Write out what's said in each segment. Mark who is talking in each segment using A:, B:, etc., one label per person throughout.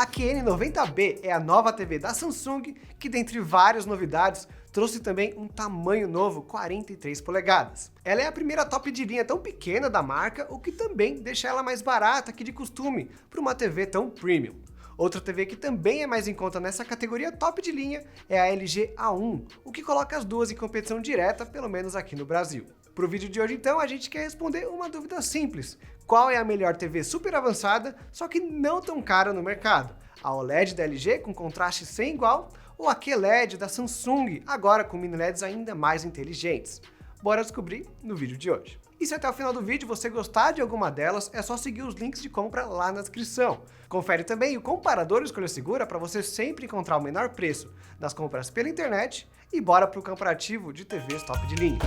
A: A QN90B é a nova TV da Samsung que, dentre várias novidades, trouxe também um tamanho novo, 43 polegadas. Ela é a primeira top de linha tão pequena da marca, o que também deixa ela mais barata que de costume para uma TV tão premium. Outra TV que também é mais em conta nessa categoria top de linha é a LG A1, o que coloca as duas em competição direta, pelo menos aqui no Brasil. Para o vídeo de hoje então, a gente quer responder uma dúvida simples. Qual é a melhor TV super avançada, só que não tão cara no mercado? A OLED da LG com contraste sem igual ou a QLED da Samsung, agora com mini LEDs ainda mais inteligentes? Bora descobrir no vídeo de hoje. E se até o final do vídeo você gostar de alguma delas, é só seguir os links de compra lá na descrição. Confere também o comparador Escolha Segura para você sempre encontrar o menor preço das compras pela internet e bora para o comparativo de TVs top de linha.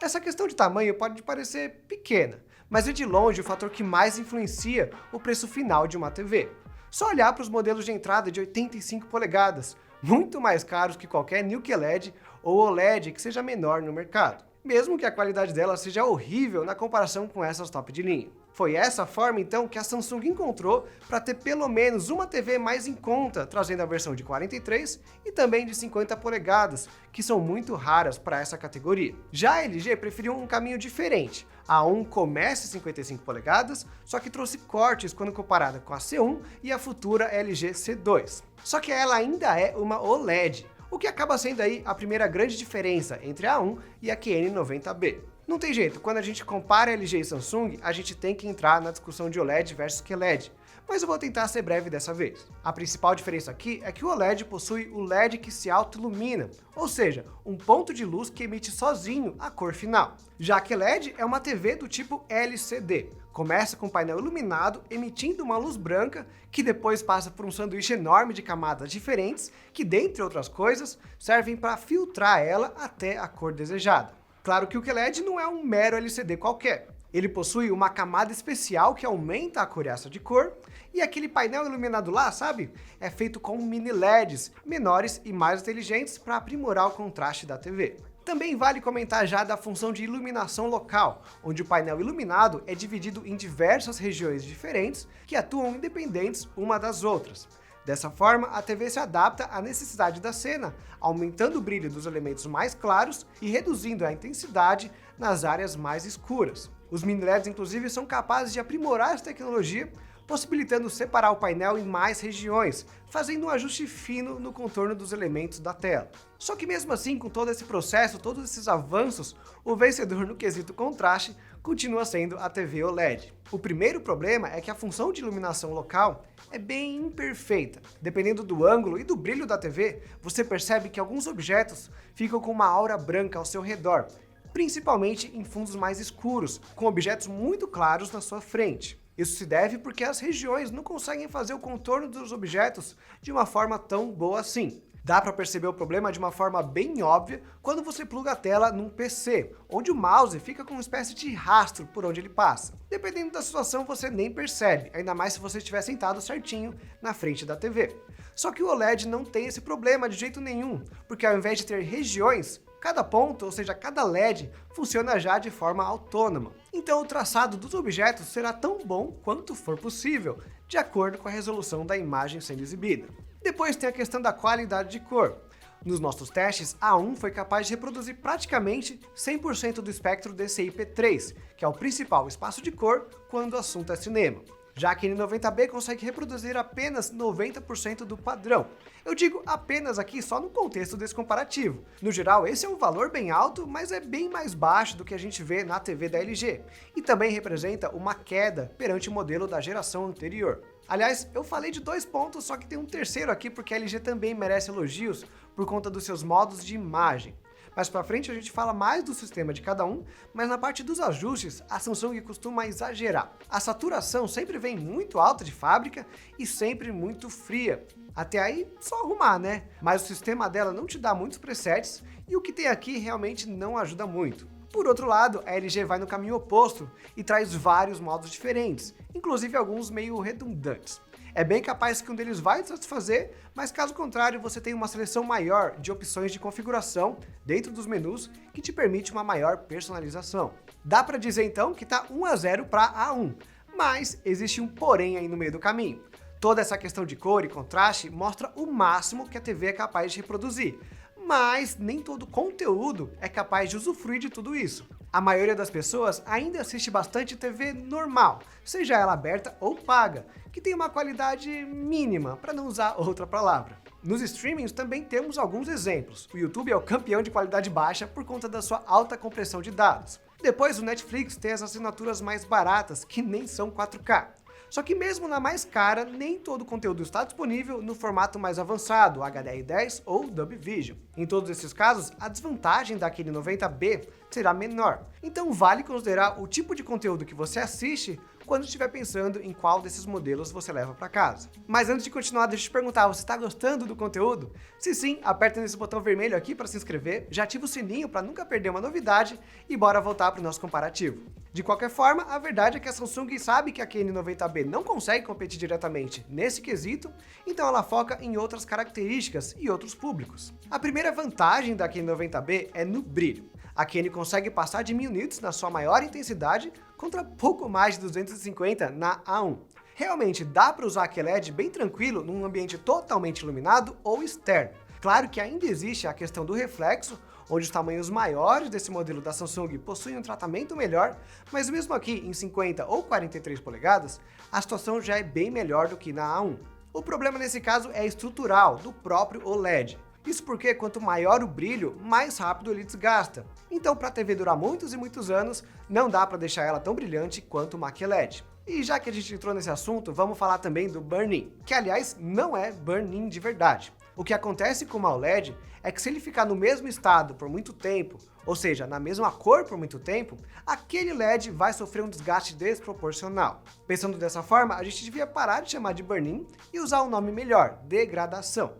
A: Essa questão de tamanho pode parecer pequena, mas é de longe o fator que mais influencia o preço final de uma TV. Só olhar para os modelos de entrada de 85 polegadas, muito mais caros que qualquer New QLED ou OLED que seja menor no mercado, mesmo que a qualidade dela seja horrível na comparação com essas top de linha. Foi essa forma então que a Samsung encontrou para ter pelo menos uma TV mais em conta, trazendo a versão de 43 e também de 50 polegadas, que são muito raras para essa categoria. Já a LG preferiu um caminho diferente. A A1 começa em 55 polegadas, só que trouxe cortes quando comparada com a C1 e a futura LG C2. Só que ela ainda é uma OLED, o que acaba sendo aí a primeira grande diferença entre a A1 e a QN90B. Não tem jeito, quando a gente compara LG e Samsung, a gente tem que entrar na discussão de OLED versus QLED, mas eu vou tentar ser breve dessa vez. A principal diferença aqui é que o OLED possui o LED que se auto-ilumina, ou seja, um ponto de luz que emite sozinho a cor final. Já a QLED é uma TV do tipo LCD. Começa com o painel iluminado, emitindo uma luz branca, que depois passa por um sanduíche enorme de camadas diferentes, que, dentre outras coisas, servem para filtrar ela até a cor desejada. Claro que o QLED não é um mero LCD qualquer. Ele possui uma camada especial que aumenta a coriaça de cor, e aquele painel iluminado lá, sabe? É feito com mini LEDs menores e mais inteligentes para aprimorar o contraste da TV. Também vale comentar já da função de iluminação local, onde o painel iluminado é dividido em diversas regiões diferentes que atuam independentes uma das outras. Dessa forma, a TV se adapta à necessidade da cena, aumentando o brilho dos elementos mais claros e reduzindo a intensidade nas áreas mais escuras. Os mini LEDs, inclusive, são capazes de aprimorar essa tecnologia, possibilitando separar o painel em mais regiões, fazendo um ajuste fino no contorno dos elementos da tela. Só que mesmo assim, com todo esse processo, todos esses avanços, o vencedor no quesito contraste continua sendo a TV OLED. O primeiro problema é que a função de iluminação local é bem imperfeita. Dependendo do ângulo e do brilho da TV, você percebe que alguns objetos ficam com uma aura branca ao seu redor, principalmente em fundos mais escuros, com objetos muito claros na sua frente. Isso se deve porque as regiões não conseguem fazer o contorno dos objetos de uma forma tão boa assim. Dá para perceber o problema de uma forma bem óbvia quando você pluga a tela num PC, onde o mouse fica com uma espécie de rastro por onde ele passa. Dependendo da situação, você nem percebe, ainda mais se você estiver sentado certinho na frente da TV. Só que o OLED não tem esse problema de jeito nenhum, porque ao invés de ter regiões, cada ponto, ou seja, cada LED, funciona já de forma autônoma. Então o traçado dos objetos será tão bom quanto for possível, de acordo com a resolução da imagem sendo exibida. Depois tem a questão da qualidade de cor. Nos nossos testes, a A1 foi capaz de reproduzir praticamente 100% do espectro DCI-P3, que é o principal espaço de cor quando o assunto é cinema. Já que a N90B consegue reproduzir apenas 90% do padrão. Eu digo apenas aqui só no contexto desse comparativo. No geral, esse é um valor bem alto, mas é bem mais baixo do que a gente vê na TV da LG, e também representa uma queda perante o modelo da geração anterior. Aliás, eu falei de 2 pontos, só que tem um terceiro aqui porque a LG também merece elogios por conta dos seus modos de imagem. Mais pra frente a gente fala mais do sistema de cada um, mas na parte dos ajustes, a Samsung costuma exagerar. A saturação sempre vem muito alta de fábrica e sempre muito fria. Até aí, só arrumar, né? Mas o sistema dela não te dá muitos presets e o que tem aqui realmente não ajuda muito. Por outro lado, a LG vai no caminho oposto e traz vários modos diferentes, inclusive alguns meio redundantes. É bem capaz que um deles vai te satisfazer, mas caso contrário, você tem uma seleção maior de opções de configuração dentro dos menus que te permite uma maior personalização. Dá para dizer então que está 1-0 para A1, mas existe um porém aí no meio do caminho. Toda essa questão de cor e contraste mostra o máximo que a TV é capaz de reproduzir, mas nem todo conteúdo é capaz de usufruir de tudo isso. A maioria das pessoas ainda assiste bastante TV normal, seja ela aberta ou paga, que tem uma qualidade mínima, para não usar outra palavra. Nos streamings também temos alguns exemplos. O YouTube é o campeão de qualidade baixa por conta da sua alta compressão de dados. Depois o Netflix tem as assinaturas mais baratas, que nem são 4K. Só que mesmo na mais cara, nem todo o conteúdo está disponível no formato mais avançado, HDR10 ou Dolby Vision. Em todos esses casos, a desvantagem daquele 90B será menor. Então vale considerar o tipo de conteúdo que você assiste quando estiver pensando em qual desses modelos você leva para casa. Mas antes de continuar, deixa eu te perguntar, você está gostando do conteúdo? Se sim, aperta nesse botão vermelho aqui para se inscrever, já ativa o sininho para nunca perder uma novidade e bora voltar para o nosso comparativo. De qualquer forma, a verdade é que a Samsung sabe que a N90B não consegue competir diretamente nesse quesito, então ela foca em outras características e outros públicos. A primeira vantagem da N90B é no brilho. A Canon consegue passar de 1000 nits na sua maior intensidade contra pouco mais de 250 na A1. Realmente dá para usar a QLED bem tranquilo num ambiente totalmente iluminado ou externo. Claro que ainda existe a questão do reflexo, onde os tamanhos maiores desse modelo da Samsung possuem um tratamento melhor, mas mesmo aqui em 50 ou 43 polegadas, a situação já é bem melhor do que na A1. O problema nesse caso é estrutural, do próprio OLED. Isso porque quanto maior o brilho, mais rápido ele desgasta. Então para a TV durar muitos e muitos anos, não dá para deixar ela tão brilhante quanto uma QLED. E já que a gente entrou nesse assunto, vamos falar também do burn-in, que aliás não é burn-in de verdade. O que acontece com uma OLED é que se ele ficar no mesmo estado por muito tempo, ou seja, na mesma cor por muito tempo, aquele LED vai sofrer um desgaste desproporcional. Pensando dessa forma, a gente devia parar de chamar de burn-in e usar um nome melhor, degradação.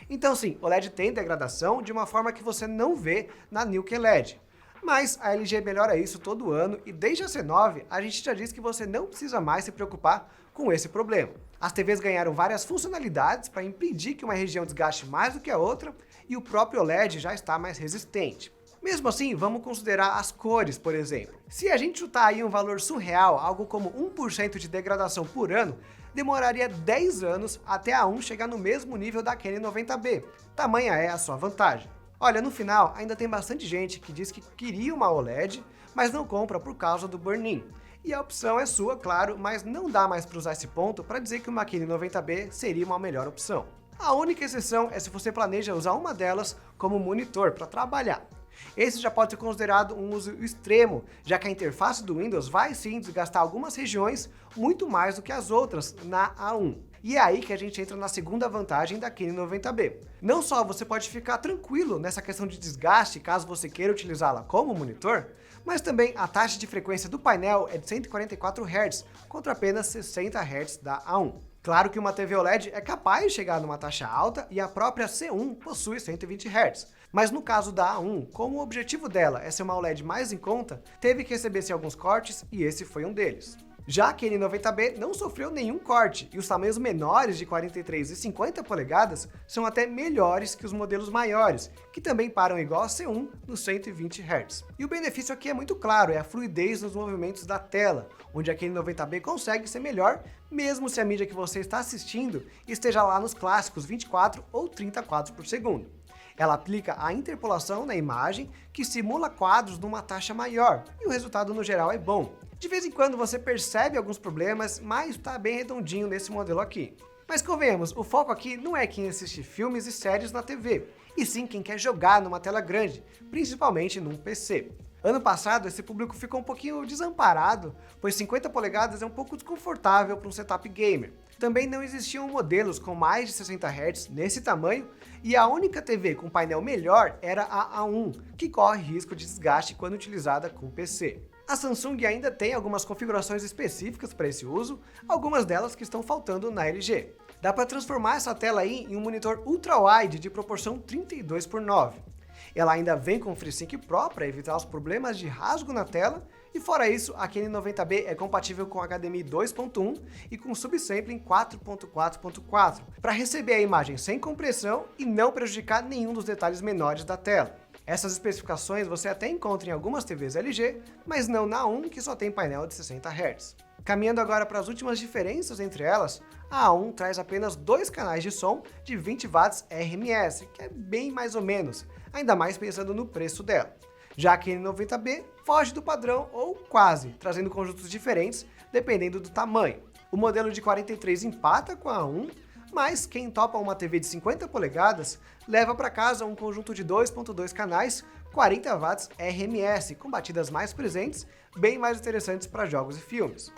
A: Então sim, o LED tem degradação de uma forma que você não vê na New QLED. Mas a LG melhora isso todo ano e desde a C9 a gente já diz que você não precisa mais se preocupar com esse problema. As TVs ganharam várias funcionalidades para impedir que uma região desgaste mais do que a outra e o próprio OLED já está mais resistente. Mesmo assim, vamos considerar as cores, por exemplo. Se a gente chutar aí um valor surreal, algo como 1% de degradação por ano, demoraria 10 anos até a A1 chegar no mesmo nível da N90B. Tamanha é a sua vantagem. Olha, no final, ainda tem bastante gente que diz que queria uma OLED, mas não compra por causa do burn-in. E a opção é sua, claro, mas não dá mais para usar esse ponto para dizer que uma N90B seria uma melhor opção. A única exceção é se você planeja usar uma delas como monitor para trabalhar. Esse já pode ser considerado um uso extremo, já que a interface do Windows vai sim desgastar algumas regiões muito mais do que as outras na A1. E é aí que a gente entra na segunda vantagem da N90B. Não só você pode ficar tranquilo nessa questão de desgaste caso você queira utilizá-la como monitor, mas também a taxa de frequência do painel é de 144 Hz contra apenas 60 Hz da A1. Claro que uma TV OLED é capaz de chegar numa taxa alta e a própria C1 possui 120 Hz. Mas no caso da A1, como o objetivo dela é ser uma OLED mais em conta, teve que receber-se alguns cortes e esse foi um deles. Já a N90B não sofreu nenhum corte e os tamanhos menores de 43 e 50 polegadas são até melhores que os modelos maiores, que também param igual a C1 nos 120 Hz. E o benefício aqui é muito claro, é a fluidez nos movimentos da tela, onde a N90B consegue ser melhor, mesmo se a mídia que você está assistindo esteja lá nos clássicos 24 ou 30 quadros por segundo. Ela aplica a interpolação na imagem, que simula quadros numa taxa maior, e o resultado no geral é bom. De vez em quando você percebe alguns problemas, mas está bem redondinho nesse modelo aqui. Mas convenhamos, o foco aqui não é quem assiste filmes e séries na TV, e sim quem quer jogar numa tela grande, principalmente num PC. Ano passado, esse público ficou um pouquinho desamparado, pois 50 polegadas é um pouco desconfortável para um setup gamer. Também não existiam modelos com mais de 60 Hz nesse tamanho, e a única TV com painel melhor era a A1, que corre risco de desgaste quando utilizada com PC. A Samsung ainda tem algumas configurações específicas para esse uso, algumas delas que estão faltando na LG. Dá para transformar essa tela aí em um monitor ultra-wide de proporção 32:9. Ela ainda vem com FreeSync Pro para evitar os problemas de rasgo na tela, e fora isso, a N90B é compatível com HDMI 2.1 e com subsampling 4.4.4, para receber a imagem sem compressão e não prejudicar nenhum dos detalhes menores da tela. Essas especificações você até encontra em algumas TVs LG, mas não na A1, que só tem painel de 60 Hz. Caminhando agora para as últimas diferenças entre elas, a A1 traz apenas 2 canais de som de 20 watts RMS, que é bem mais ou menos, ainda mais pensando no preço dela. Já que a N90B foge do padrão ou quase, trazendo conjuntos diferentes dependendo do tamanho. O modelo de 43 empata com a A1, mas quem topa uma TV de 50 polegadas leva para casa um conjunto de 2.2 canais, 40 watts RMS, com batidas mais presentes, bem mais interessantes para jogos e filmes.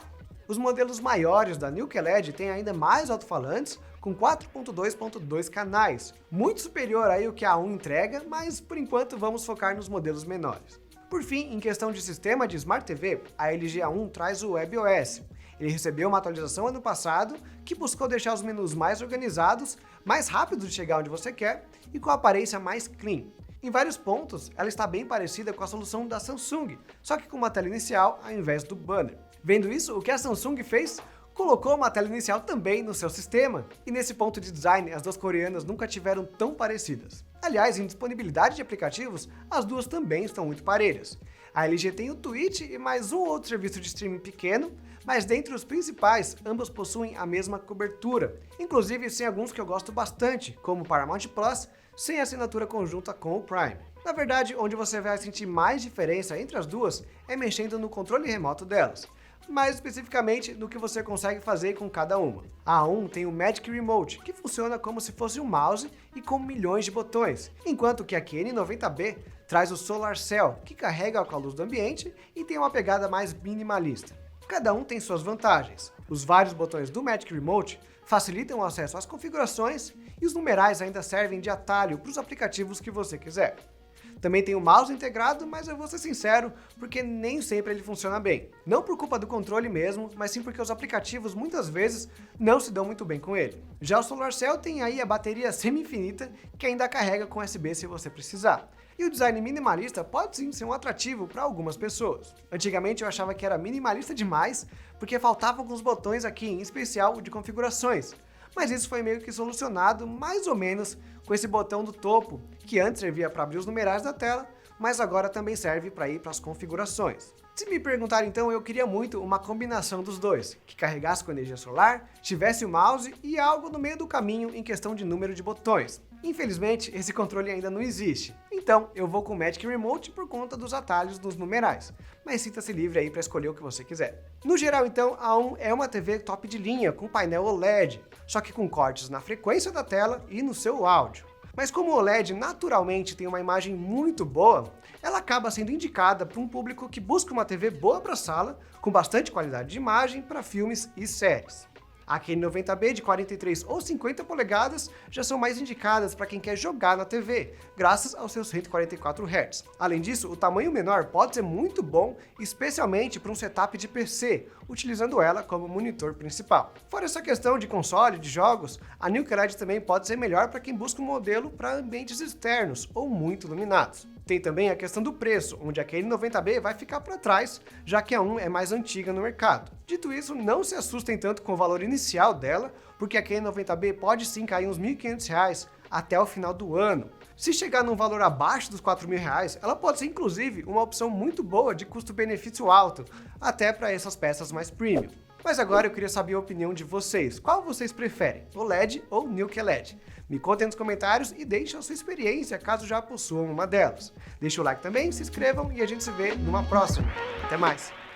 A: Os modelos maiores da New QLED têm ainda mais alto-falantes, com 4.2.2 canais, muito superior aí ao que a A1 entrega, mas por enquanto vamos focar nos modelos menores. Por fim, em questão de sistema de Smart TV, a LG A1 traz o WebOS. Ele recebeu uma atualização ano passado que buscou deixar os menus mais organizados, mais rápidos de chegar onde você quer e com a aparência mais clean. Em vários pontos, ela está bem parecida com a solução da Samsung, só que com uma tela inicial ao invés do banner. Vendo isso, o que a Samsung fez? Colocou uma tela inicial também no seu sistema, e nesse ponto de design as duas coreanas nunca tiveram tão parecidas. Aliás, em disponibilidade de aplicativos, as duas também estão muito parelhas. A LG tem o Twitch e mais um outro serviço de streaming pequeno, mas dentre os principais, ambos possuem a mesma cobertura, inclusive sem alguns que eu gosto bastante, como o Paramount Plus, sem assinatura conjunta com o Prime. Na verdade, onde você vai sentir mais diferença entre as duas é mexendo no controle remoto delas, mais especificamente no que você consegue fazer com cada uma. A A1 tem o Magic Remote, que funciona como se fosse um mouse e com milhões de botões, enquanto que a N90B traz o Solar Cell, que carrega com a luz do ambiente e tem uma pegada mais minimalista. Cada um tem suas vantagens. Os vários botões do Magic Remote facilitam o acesso às configurações e os numerais ainda servem de atalho para os aplicativos que você quiser. Também tem o mouse integrado, mas eu vou ser sincero, porque nem sempre ele funciona bem. Não por culpa do controle mesmo, mas sim porque os aplicativos muitas vezes não se dão muito bem com ele. Já o Solar Cell tem aí a bateria semi-infinita, que ainda carrega com USB se você precisar. E o design minimalista pode sim ser um atrativo para algumas pessoas. Antigamente eu achava que era minimalista demais, porque faltavam alguns botões aqui, em especial o de configurações. Mas isso foi meio que solucionado, mais ou menos, com esse botão do topo, que antes servia para abrir os numerais da tela, mas agora também serve para ir para as configurações. Se me perguntarem então, eu queria muito uma combinação dos dois, que carregasse com energia solar, tivesse o mouse e algo no meio do caminho em questão de número de botões. Infelizmente, esse controle ainda não existe, então eu vou com o Magic Remote por conta dos atalhos dos numerais, mas sinta-se livre aí para escolher o que você quiser. No geral então, a A1 é uma TV top de linha com painel OLED, só que com cortes na frequência da tela e no seu áudio. Mas como o OLED naturalmente tem uma imagem muito boa, ela acaba sendo indicada para um público que busca uma TV boa para a sala, com bastante qualidade de imagem para filmes e séries. A N90B de 43 ou 50 polegadas já são mais indicadas para quem quer jogar na TV, graças aos seus 144 Hz. Além disso, o tamanho menor pode ser muito bom, especialmente para um setup de PC, utilizando ela como monitor principal. Fora essa questão de console, de jogos, a New QLED também pode ser melhor para quem busca um modelo para ambientes externos ou muito iluminados. Tem também a questão do preço, onde a N90B vai ficar para trás, já que a A1 é mais antiga no mercado. Dito isso, não se assustem tanto com o valor inicial dela, porque a N90B pode sim cair uns R$ 1.500 até o final do ano. Se chegar num valor abaixo dos R$ 4.000, ela pode ser inclusive uma opção muito boa de custo-benefício alto, até para essas peças mais premium. Mas agora eu queria saber a opinião de vocês. Qual vocês preferem, OLED ou New QLED? Me contem nos comentários e deixem a sua experiência caso já possuam uma delas. Deixe o like também, se inscrevam e a gente se vê numa próxima. Até mais!